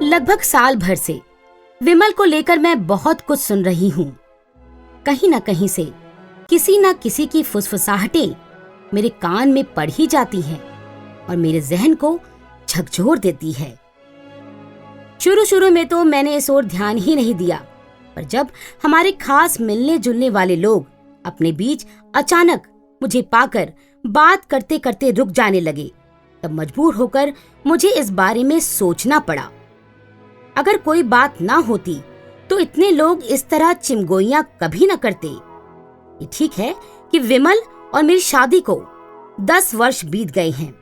लगभग साल भर से विमल को लेकर मैं बहुत कुछ सुन रही हूँ। कहीं ना कहीं से किसी ना किसी की फुसफुसाहटें मेरे कान में पड़ ही जाती हैं और मेरे जहन को झकझोर देती है। शुरू शुरू में तो मैंने इस ओर ध्यान ही नहीं दिया, पर जब हमारे खास मिलने जुलने वाले लोग अपने बीच अचानक मुझे पाकर बात करते करते रुक जाने लगे, तब मजबूर होकर मुझे इस बारे में सोचना पड़ा। अगर कोई बात ना होती तो इतने लोग इस तरह चिमगोइयां कभी न करते। ये ठीक है कि विमल और मेरी शादी को 10 वर्ष बीत गए हैं।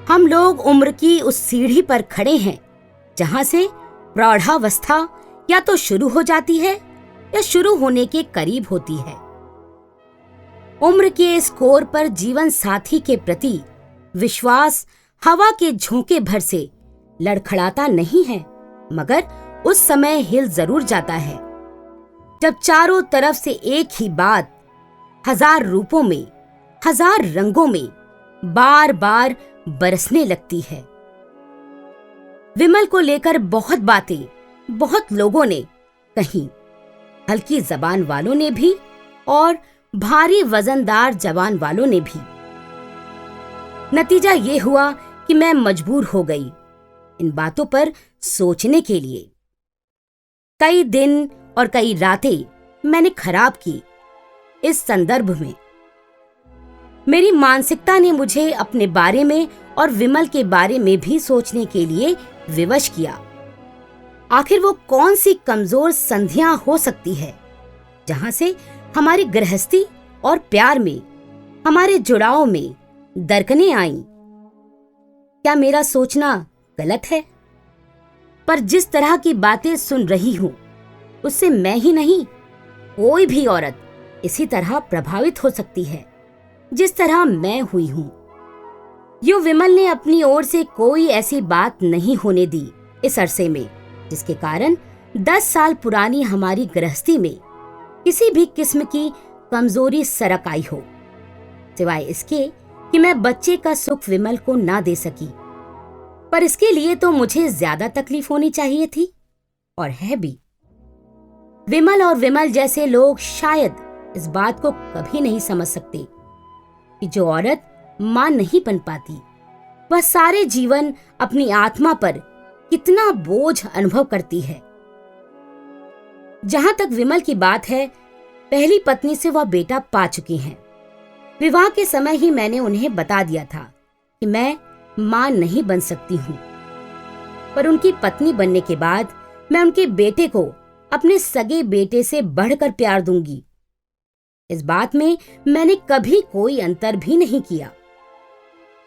हम लोग उम्र की उस सीढ़ी पर खड़े हैं जहां से प्रौढ़ावस्था या तो शुरू हो जाती है या शुरू होने के करीब होती है। उम्र के इस कोर पर जीवन साथी के प्रति विश्वास हवा के झोंके भर से लड़खड़ाता नहीं है, मगर उस समय हिल जरूर जाता है जब चारों तरफ से एक ही बात 1000 रूपों में 1000 रंगों में बार बार बरसने लगती है। विमल को लेकर बहुत बातें बहुत लोगों ने कही, हल्की जबान वालों ने भी और भारी वजनदार जबान वालों ने भी। नतीजा ये हुआ कि मैं मजबूर हो गई इन बातों पर सोचने के लिए। कई दिन और कई रातें मैंने खराब की इस संदर्भ में। मेरी मानसिकता ने मुझे अपने बारे में और विमल के बारे में भी सोचने के लिए विवश किया। आखिर वो कौन सी कमजोर संधियां हो सकती है जहां से हमारी गृहस्थी और प्यार में, हमारे जुड़ाव में दरकनें आईं। क्या मेरा सोचना गलत है? पर जिस तरह की बातें सुन रही हूं उससे मैं ही नहीं, कोई भी औरत इसी तरह प्रभावित हो सकती है जिस तरह मैं हुई हूं। यूं विमल ने अपनी ओर से कोई ऐसी बात नहीं होने दी इस अरसे में जिसके कारण 10 साल पुरानी हमारी गृहस्थी में किसी भी किस्म की कमजोरी सरक आई हो, सिवाय इसके कि मैं बच्चे का सुख विमल को ना दे सकी। पर इसके लिए तो मुझे ज्यादा तकलीफ होनी चाहिए थी, और है भी। विमल और विमल जैसे लोग शायद इस बात को कभी नहीं समझ सकते कि जो औरत मां नहीं बन पाती वह सारे जीवन अपनी आत्मा पर कितना बोझ अनुभव करती है। जहां तक विमल की बात है, पहली पत्नी से वह बेटा पा चुकी हैं। विवाह के समय ही मैंने उन्हें बता दिया था कि मैं मां नहीं बन सकती हूं, पर उनकी पत्नी बनने के बाद मैं उनके बेटे को अपने सगे बेटे से बढ़कर प्यार दूंगी। इस बात में मैंने कभी कोई अंतर भी नहीं किया।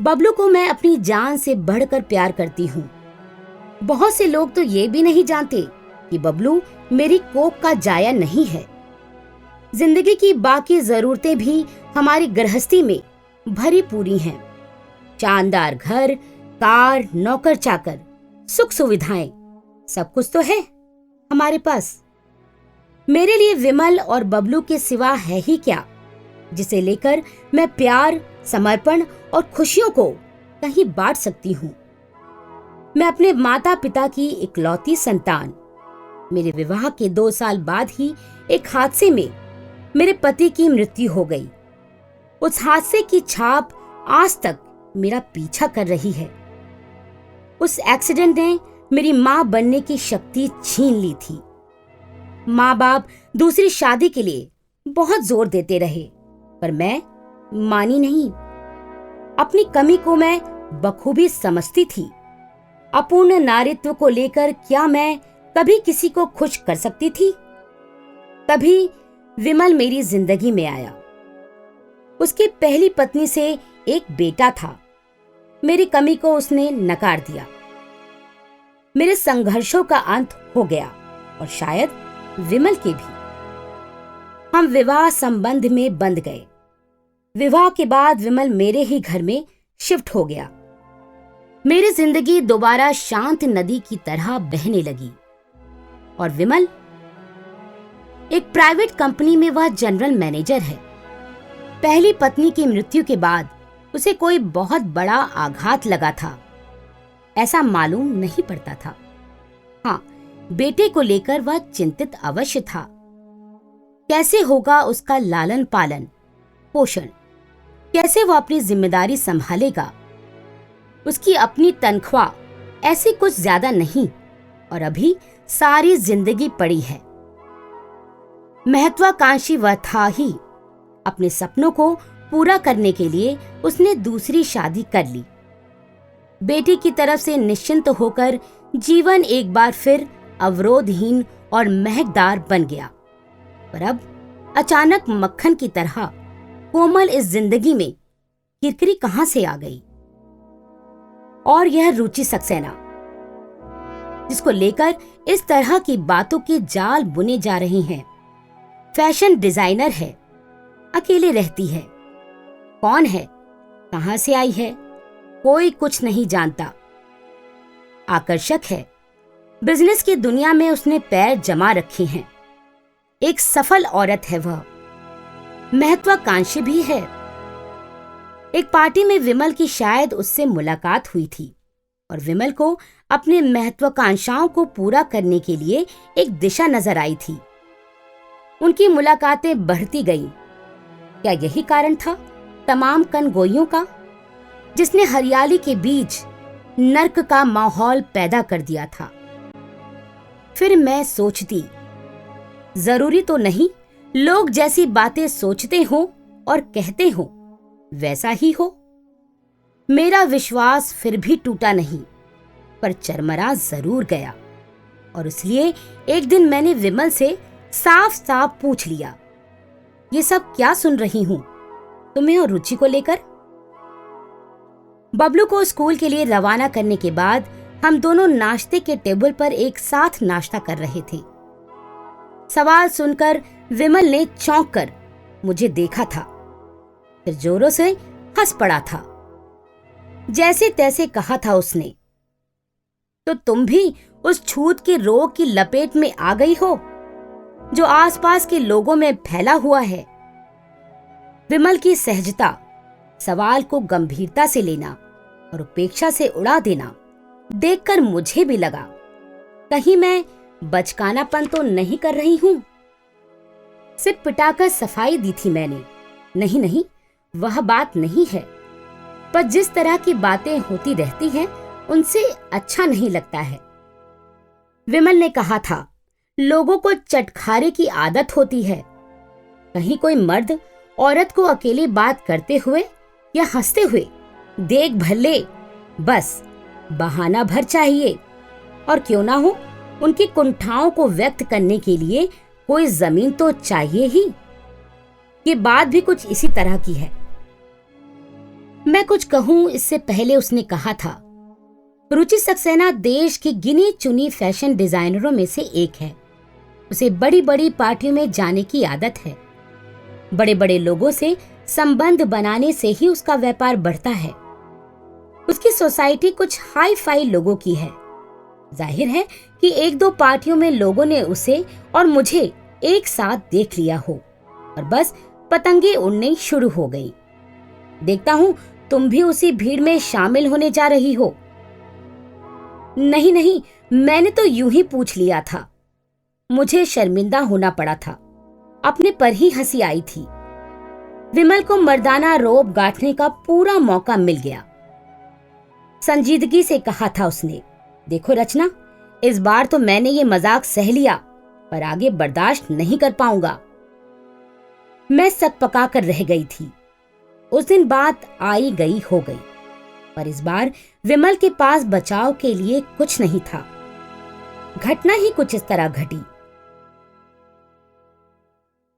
बबलू को मैं अपनी जान से बढ़कर प्यार करती हूं। बहुत से लोग तो ये भी नहीं जानते कि बबलू मेरी कोख का जाया नहीं है। जिंदगी की बाकी जरूरतें भी हमारी गृहस्थी में भरी पूरी हैं। शानदार घर, कार, नौकर चाकर, सुख सुविधाएं, सब कुछ तो है हमारे पास। मेरे लिए विमल और बबलू के सिवा है ही क्या जिसे लेकर मैं प्यार, समर्पण और खुशियों को कहीं बांट सकती हूँ। मैं अपने माता पिता की इकलौती संतान। मेरे विवाह के 2 साल बाद ही एक हादसे में मेरे पति की मृत्यु हो गई। उस हादसे की छाप आज तक मेरा पीछा कर रही है। उस एक्सीडेंट ने मेरी मां बनने की शक्ति छीन ली थी। माँ बाप दूसरी शादी के लिए बहुत जोर देते रहे, पर मैं मानी नहीं। अपनी कमी को मैं बखूबी समझती थी। अपूर्ण नारीत्व को लेकर क्या मैं कभी किसी को खुश कर सकती थी? तभी विमल मेरी जिंदगी में आया। उसकी पहली पत्नी से एक बेटा था। मेरी कमी को उसने नकार दिया। मेरे संघर्षों का अंत हो गया, और शायद विमल के भी। हम विवाह संबंध में बंध गए। विवाह के बाद विमल मेरे ही घर में शिफ्ट हो गया। मेरी जिंदगी दोबारा शांत नदी की तरह बहने लगी, और विमल एक प्राइवेट कंपनी में वह जनरल मैनेजर है। पहली पत्नी की मृत्यु के बाद उसे कोई बहुत बड़ा आघात लगा था। ऐसा मालूम नहीं पड़ता था। हाँ, बेटे को लेकर वह चिंतित अवश्य था। कैसे होगा उसका लालन पालन पोषण, कैसे वो अपनी जिम्मेदारी संभालेगा। उसकी अपनी तनख्वाह ऐसी कुछ ज्यादा नहीं और अभी सारी जिंदगी पड़ी है। महत्वाकांक्षी वह था ही। अपने सपनों को पूरा करने के लिए उसने दूसरी शादी कर ली। बेटी की तरफ से निश्चिंत होकर जीवन एक बार फिर अवरोधहीन और महकदार बन गया। पर अब अचानक मक्खन की तरह कोमल इस जिंदगी में किरकिरी कहां से आ गई। और यह रुचि सक्सेना, जिसको लेकर इस तरह की बातों के जाल बुने जा रहे हैं। फैशन डिजाइनर है, अकेले रहती है। कौन है, कहां से आई है, कोई कुछ नहीं जानता। आकर्षक है, बिजनेस की दुनिया में उसने पैर जमा रखे हैं। एक सफल औरत है वह, महत्वाकांक्षी भी है। एक पार्टी में विमल की शायद उससे मुलाकात हुई थी और विमल को अपने महत्वाकांक्षाओं को पूरा करने के लिए एक दिशा नजर आई थी। उनकी मुलाकातें बढ़ती गईं। क्या यही कारण था तमाम कनगोइयों का, जिसने हरियाली के बीच नर्क का माहौल पैदा कर दिया था। फिर मैं सोचती, जरूरी तो नहीं लोग जैसी बातें सोचते हो और कहते हो वैसा ही हो। मेरा विश्वास फिर भी टूटा नहीं, पर चरमरा जरूर गया। और इसलिए एक दिन मैंने विमल से साफ साफ पूछ लिया, ये सब क्या सुन रही हूं तुम्हें और रुचि को लेकर। बबलू को स्कूल के लिए रवाना करने के बाद हम दोनों नाश्ते के टेबल पर एक साथ नाश्ता कर रहे थे। सवाल सुनकर विमल ने चौंक कर मुझे देखा था, फिर जोरों से हंस पड़ा था। जैसे तैसे कहा था उसने, तो तुम भी उस छूत के रोग की लपेट में आ गई हो जो आसपास के लोगों में फैला हुआ है। विमल की सहजता, सवाल को गंभीरता से लेना और उपेक्षा से उड़ा देना देखकर मुझे भी लगा कहीं मैं बचकानापन तो नहीं कर रही हूं। सिर पिटाकर सफाई दी थी मैंने, नहीं नहीं वह बात नहीं है, पर जिस तरह की बातें होती रहती हैं उनसे अच्छा नहीं लगता है। विमल ने कहा था, लोगों को चटखारे की आदत होती है। कहीं कोई मर्द औरत को अकेली बात करते हुए या हंसते हुए देख भले, बस बहाना भर चाहिए। और क्यों ना हो, उनकी कुंठाओं को व्यक्त करने के लिए कोई जमीन तो चाहिए ही। ये बात भी कुछ इसी तरह की है। मैं कुछ कहूं इससे पहले उसने कहा था, रुचि सक्सेना देश की गिनी चुनी फैशन डिजाइनरों में से एक है। उसे बड़ी बड़ी पार्टियों में जाने की आदत है। बड़े बड़े लोगों से संबंध बनाने से ही उसका व्यापार बढ़ता है। उसकी सोसाइटी कुछ हाई फाई लोगों की है। जाहिर है कि एक दो पार्टियों में लोगों ने उसे और मुझे एक साथ देख लिया हो और बस पतंगे उड़ने शुरू हो गई। देखता हूं तुम भी उसी भीड़ में शामिल होने जा रही हो। नहीं नहीं, मैंने तो यूं ही पूछ लिया था। मुझे शर्मिंदा होना पड़ा था, अपने पर ही हंसी आई थी। विमल को मर्दाना रोब गांठने का पूरा मौका मिल गया। संजीदगी से कहा था उसने, देखो रचना, इस बार तो मैंने ये मजाक सह लिया, पर आगे बर्दाश्त नहीं कर पाऊंगा। मैं सकपका कर रह गई थी। उस दिन बात आई गई हो गई, पर इस बार विमल के पास बचाव के लिए कुछ नहीं था। घटना ही कुछ इस तरह घटी।